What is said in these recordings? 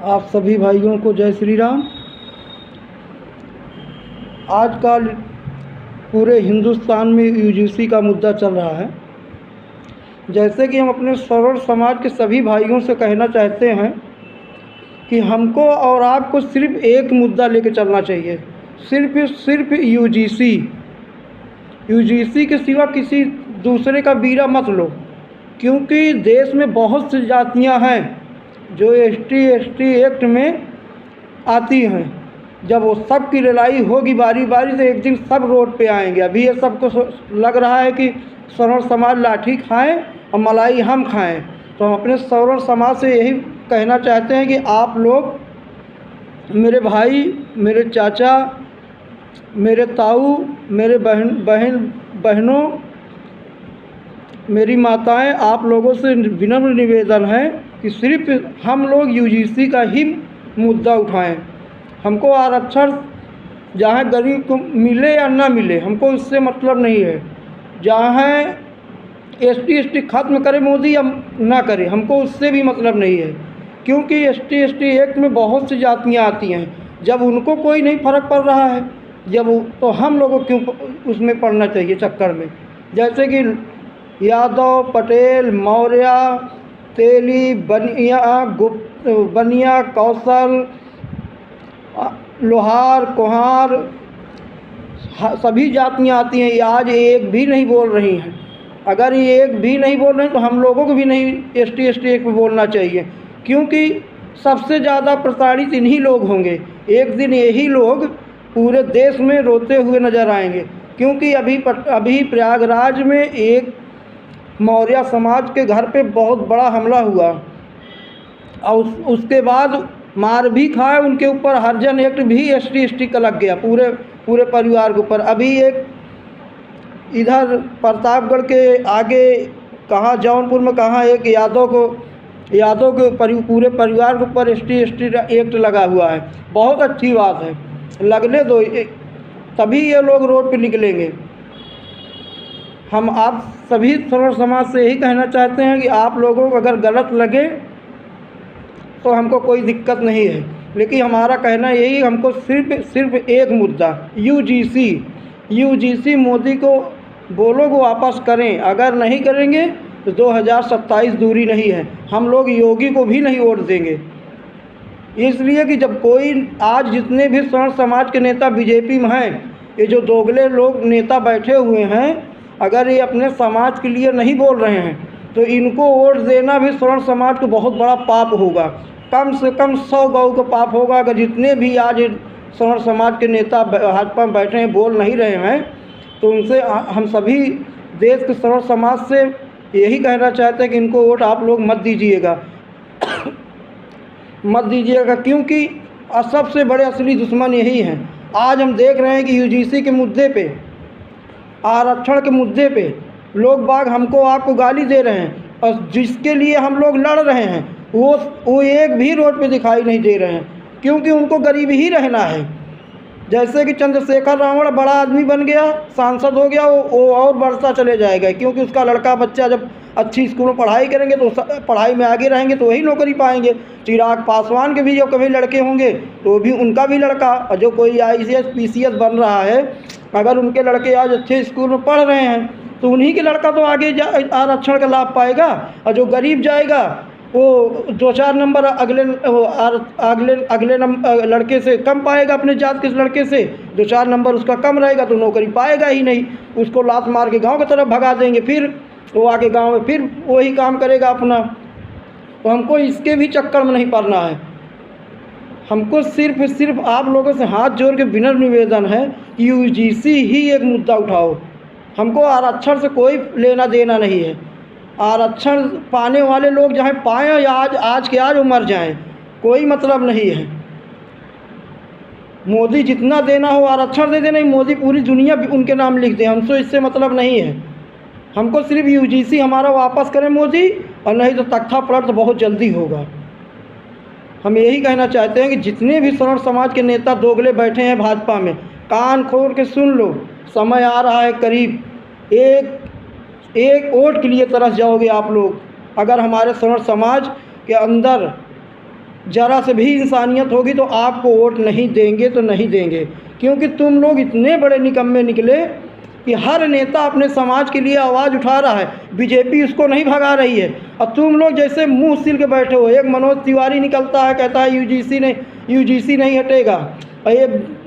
आप सभी भाइयों को जय श्री राम। आजकल पूरे हिंदुस्तान में यूजीसी का मुद्दा चल रहा है। जैसे कि हम अपने सवर्ण समाज के सभी भाइयों से कहना चाहते हैं कि हमको और आपको सिर्फ एक मुद्दा लेके चलना चाहिए, सिर्फ यूजीसी के सिवा किसी दूसरे का बीड़ा मत लो, क्योंकि देश में बहुत सी जातियां हैं जो एसटी एक्ट में आती हैं। जब वो सब की लड़ाई होगी बारी बारी से, एक दिन सब रोड पे आएंगे। अभी ये सबको लग रहा है कि सवर्ण समाज लाठी खाएं और मलाई हम खाएं। तो हम अपने सवर्ण समाज से यही कहना चाहते हैं कि आप लोग, मेरे भाई, मेरे चाचा, मेरे ताऊ, मेरे बहनों, मेरी माताएं, आप लोगों से विनम्र निवेदन है कि सिर्फ हम लोग यूजीसी का ही मुद्दा उठाएं। हमको आरक्षण जहाँ गरीब को मिले या ना मिले, हमको इससे मतलब नहीं है। जहाँ एसटी खत्म करे मोदी या ना करे, हमको उससे भी मतलब नहीं है, क्योंकि एसटी एक्ट में बहुत सी जातियाँ आती हैं। जब उनको कोई नहीं फ़र्क पड़ रहा है, तो हम लोगों को क्यों उसमें पड़ना चाहिए चक्कर में। जैसे कि यादव, पटेल, मौर्य, तेली, बनिया, कौशल, लोहार, कुम्हार, सभी जातियाँ आती हैं। ये आज एक भी नहीं बोल रही हैं। अगर ये एक भी नहीं बोल रही तो हम लोगों को भी नहीं एसटी एक्ट में बोलना चाहिए, क्योंकि सबसे ज़्यादा प्रताड़ित इन्हीं लोग होंगे। एक दिन यही लोग पूरे देश में रोते हुए नज़र आएंगे, क्योंकि अभी प्रयागराज में एक मौर्य समाज के घर पे बहुत बड़ा हमला हुआ और उसके बाद मार भी खाए। उनके ऊपर हरिजन एक्ट भी एसटी का लग गया पूरे परिवार के ऊपर। अभी एक इधर प्रतापगढ़ के आगे कहाँ, जौनपुर में कहाँ, एक यादव के पूरे परिवार के ऊपर एसटी एक्ट लगा हुआ है। बहुत अच्छी बात है, लगने दो, तभी ये लोग रोड पे निकलेंगे। हम आप सभी सवर्ण समाज से यही कहना चाहते हैं कि आप लोगों को अगर गलत लगे तो हमको कोई दिक्कत नहीं है, लेकिन हमारा कहना यही, हमको सिर्फ एक मुद्दा यूजीसी मोदी को बोलो वो वापस करें। अगर नहीं करेंगे तो 2027 दूरी नहीं है, हम लोग योगी को भी नहीं वोट देंगे। इसलिए कि जब कोई, आज जितने भी सवर्ण समाज के नेता बीजेपी में हैं, ये जो दोगले लोग नेता बैठे हुए हैं, अगर ये अपने समाज के लिए नहीं बोल रहे हैं तो इनको वोट देना भी सवर्ण समाज को बहुत बड़ा पाप होगा। कम से कम 100 गौ का पाप होगा। अगर जितने भी आज सवर्ण समाज के नेता भाजपा में बैठे हैं, बोल नहीं रहे हैं, तो उनसे हम सभी देश के सवर्ण समाज से यही कहना चाहते हैं कि इनको वोट आप लोग मत दीजिएगा क्योंकि सबसे बड़े असली दुश्मन यही हैं। आज हम देख रहे हैं कि यूजीसी के मुद्दे पे, आरक्षण के मुद्दे पे लोग बाग हमको आपको गाली दे रहे हैं, और जिसके लिए हम लोग लड़ रहे हैं वो एक भी रोड पे दिखाई नहीं दे रहे हैं, क्योंकि उनको गरीब ही रहना है। जैसे कि चंद्रशेखर रावण बड़ा आदमी बन गया, सांसद हो गया, वो और बढ़ता चले जाएगा, क्योंकि उसका लड़का बच्चा जब अच्छी स्कूल में पढ़ाई करेंगे तो पढ़ाई में आगे रहेंगे तो वही नौकरी पाएंगे। चिराग पासवान के भी जो कभी लड़के होंगे तो भी उनका भी लड़का, और जो कोई ICS PCS बन रहा है, अगर उनके लड़के आज अच्छे स्कूल में पढ़ रहे हैं तो उन्हीं के लड़का तो आगे आरक्षण का लाभ पाएगा, और जो गरीब जाएगा वो 2-4 नंबर अगले लड़के से कम पाएगा, अपने जात के लड़के से 2-4 नंबर उसका कम रहेगा तो नौकरी पाएगा ही नहीं। उसको लात मार के गांव की तरफ भगा देंगे, फिर वो आके गांव में फिर वही काम करेगा अपना। तो हमको इसके भी चक्कर में नहीं पड़ना है। हमको सिर्फ आप लोगों से हाथ जोड़ के विनम्र निवेदन है कि यूजीसी ही एक मुद्दा उठाओ। हमको आरक्षण से कोई लेना देना नहीं है। आरक्षण पाने वाले लोग चाहे पाएँ या आज के आज वो मर जाएँ, कोई मतलब नहीं है। मोदी जितना देना हो आरक्षण दे देना, मोदी पूरी दुनिया उनके नाम लिख दे, हमसे इससे मतलब नहीं है। हमको सिर्फ यूजीसी हमारा वापस करें मोदी, और नहीं तो तख्ता पलट तो बहुत जल्दी होगा। हम यही कहना चाहते हैं कि जितने भी सवर्ण समाज के नेता दोगले बैठे हैं भाजपा में, कान खोल के सुन लो, समय आ रहा है करीब, एक वोट के लिए तरस जाओगे आप लोग। अगर हमारे सवर्ण समाज के अंदर ज़रा से भी इंसानियत होगी तो आपको वोट नहीं देंगे तो नहीं देंगे, क्योंकि तुम लोग इतने बड़े निकम्मे निकले कि हर नेता अपने समाज के लिए आवाज़ उठा रहा है, बीजेपी उसको नहीं भगा रही है, और तुम लोग जैसे मुंह सिल के बैठे हो। एक मनोज तिवारी निकलता है कहता है यूजीसी नहीं हटेगा, और एक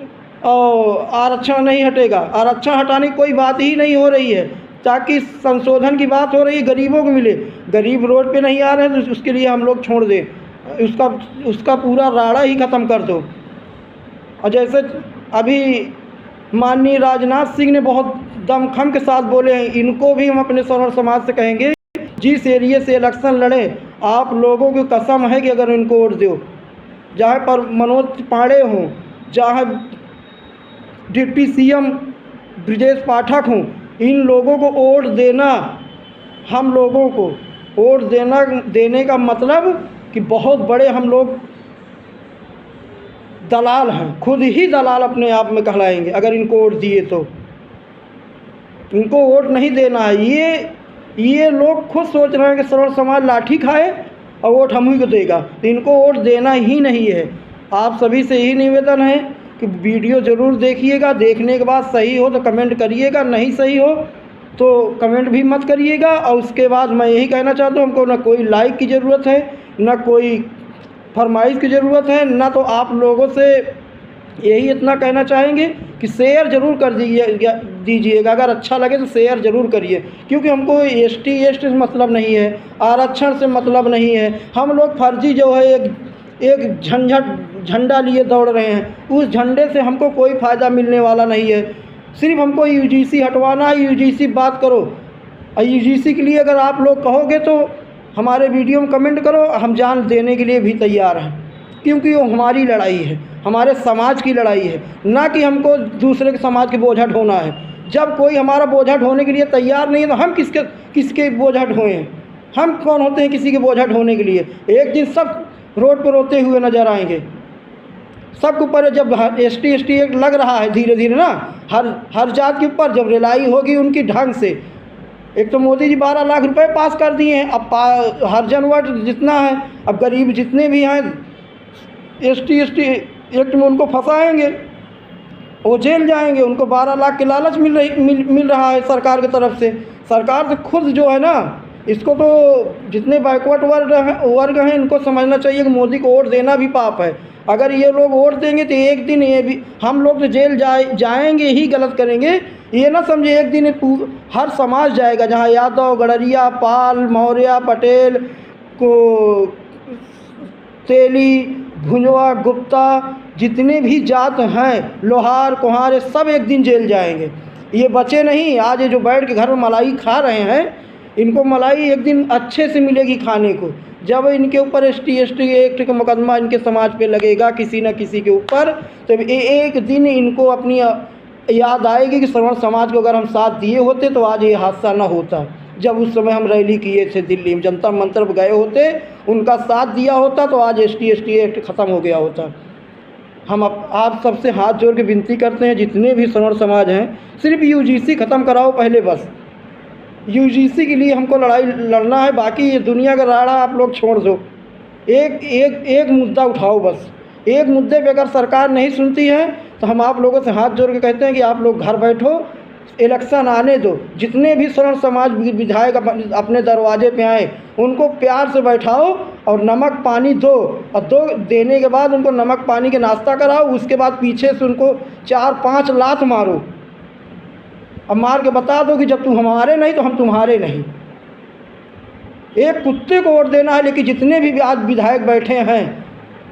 आरक्षण नहीं हटेगा। आरक्षण हटाने की कोई बात ही नहीं हो रही है, ताकि संशोधन की बात हो रही है, गरीबों को मिले। गरीब रोड पे नहीं आ रहे हैं तो उसके लिए हम लोग छोड़ दें, उसका पूरा राड़ा ही ख़त्म कर दो। और जैसे अभी माननीय राजनाथ सिंह ने बहुत दमखम के साथ बोले हैं, इनको भी हम अपने सवर्ण समाज से कहेंगे, जिस एरिया से इलेक्शन लड़े आप लोगों की कसम है कि अगर इनको वोट दो, जहाँ पर मनोज पांडे हों, जहाँ डिप्टी सीएम ब्रजेश पाठक हों, इन लोगों को वोट देना, हम लोगों को वोट देने का मतलब कि बहुत बड़े हम लोग दलाल हैं, खुद ही दलाल अपने आप में कहलाएंगे अगर इनको वोट दिए तो। इनको वोट नहीं देना है। ये लोग खुद सोच रहे हैं कि सवर्ण समाज लाठी खाए और वोट हम ही को देगा, तो इनको वोट देना ही नहीं है। आप सभी से यही निवेदन है कि वीडियो ज़रूर देखिएगा, देखने के बाद सही हो तो कमेंट करिएगा, नहीं सही हो तो कमेंट भी मत करिएगा। और उसके बाद मैं यही कहना चाहता हूँ, हमको ना कोई लाइक की ज़रूरत है, ना कोई फरमाइश की ज़रूरत है, ना तो आप लोगों से यही इतना कहना चाहेंगे कि शेयर ज़रूर कर दीजिएगा। अगर अच्छा लगे तो शेयर ज़रूर करिए, क्योंकि हमको एसटी से मतलब नहीं है, आरक्षण से मतलब नहीं है। हम लोग फर्जी जो है एक झंडा लिए दौड़ रहे हैं, उस झंडे से हमको कोई फ़ायदा मिलने वाला नहीं है। सिर्फ हमको यूजीसी हटवाना है, यूजीसी बात करो। और यूजीसी के लिए अगर आप लोग कहोगे तो हमारे वीडियो में कमेंट करो, हम जान देने के लिए भी तैयार हैं, क्योंकि वो हमारी लड़ाई है, हमारे समाज की लड़ाई है, ना कि हमको दूसरे के समाज के बोझा ढोना है। जब कोई हमारा बोझा ढोने के लिए तैयार नहीं है तो हम किसके बोझा ढोएं? हम कौन होते हैं किसी के बोझा ढोने के लिए? एक दिन सब रोड पर रोते हुए नज़र आएंगे। सबके ऊपर जब एसटी एक्ट लग रहा है धीरे धीरे ना, हर जात के ऊपर जब रिलाई होगी उनकी ढंग से। एक तो मोदी जी 12 लाख रुपए पास कर दिए हैं, अब हरिजन वर्ग जितना है, अब गरीब जितने भी हैं एसटी एक्ट में उनको फंसाएंगे, वो जेल जाएंगे। उनको 12 लाख के लालच मिल रहा है सरकार की तरफ से। सरकार से खुद जो है ना, इसको तो जितने बैकवर्ड वर्ग हैं इनको समझना चाहिए कि मोदी को वोट देना भी पाप है। अगर ये लोग वोट देंगे तो एक दिन ये भी हम लोग तो जेल जाएंगे ही, गलत करेंगे। ये ना समझे एक दिन हर समाज जाएगा, जहाँ यादव, गडरिया, पाल, मौर्य, पटेल को, तेली, भुंजवा, गुप्ता, जितने भी जात हैं, लोहार, कुम्हार, सब एक दिन जेल जाएंगे। ये बचे नहीं। आज ये जो बैठ के घर में मलाई खा रहे हैं, इनको मलाई एक दिन अच्छे से मिलेगी खाने को, जब इनके ऊपर एसटी एक्ट का मुकदमा इनके समाज पे लगेगा किसी न किसी के ऊपर, तो एक दिन इनको अपनी याद आएगी कि सवर्ण समाज को अगर हम साथ दिए होते तो आज ये हादसा ना होता। जब उस समय हम रैली किए थे दिल्ली में, जनता मंत्र गए होते, उनका साथ दिया होता तो आज एसटी एक्ट ख़त्म हो गया होता। हम आप सबसे हाथ जोड़ के विनती करते हैं, जितने भी सवर्ण समाज हैं, सिर्फ यूजीसी ख़त्म कराओ पहले, बस यूजीसी के लिए हमको लड़ाई लड़ना है। बाकी ये दुनिया का राड़ा आप लोग छोड़ दो, एक मुद्दा उठाओ बस। एक मुद्दे पे अगर सरकार नहीं सुनती है तो हम आप लोगों से हाथ जोड़ के कहते हैं कि आप लोग घर बैठो, इलेक्शन आने दो। जितने भी सवर्ण समाज विधायक अपने दरवाजे पे आए, उनको प्यार से बैठाओ और नमक पानी दो, और देने के बाद उनको नमक पानी के नाश्ता कराओ। उसके बाद पीछे से उनको 4-5 लात मारो, अब मार के बता दो कि जब तुम हमारे नहीं तो हम तुम्हारे नहीं। एक कुत्ते को वोट देना है, लेकिन जितने भी आज विधायक बैठे हैं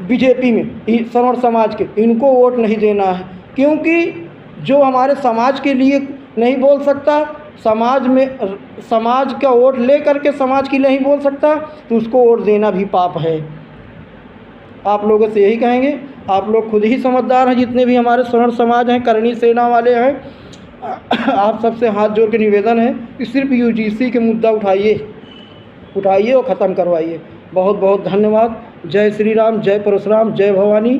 बीजेपी में सवर्ण समाज के, इनको वोट नहीं देना है, क्योंकि जो हमारे समाज के लिए नहीं बोल सकता, समाज का वोट ले करके समाज के लिए नहीं बोल सकता, तो उसको वोट देना भी पाप है। आप लोगों से यही कहेंगे, आप लोग खुद ही समझदार हैं, जितने भी हमारे सवर्ण समाज हैं, करणी सेना वाले हैं। आप सबसे हाथ जोड़ के निवेदन है कि सिर्फ यूजीसी के मुद्दा उठाइए और ख़त्म करवाइए। बहुत बहुत धन्यवाद। जय श्री राम, जय परशुराम, जय भवानी।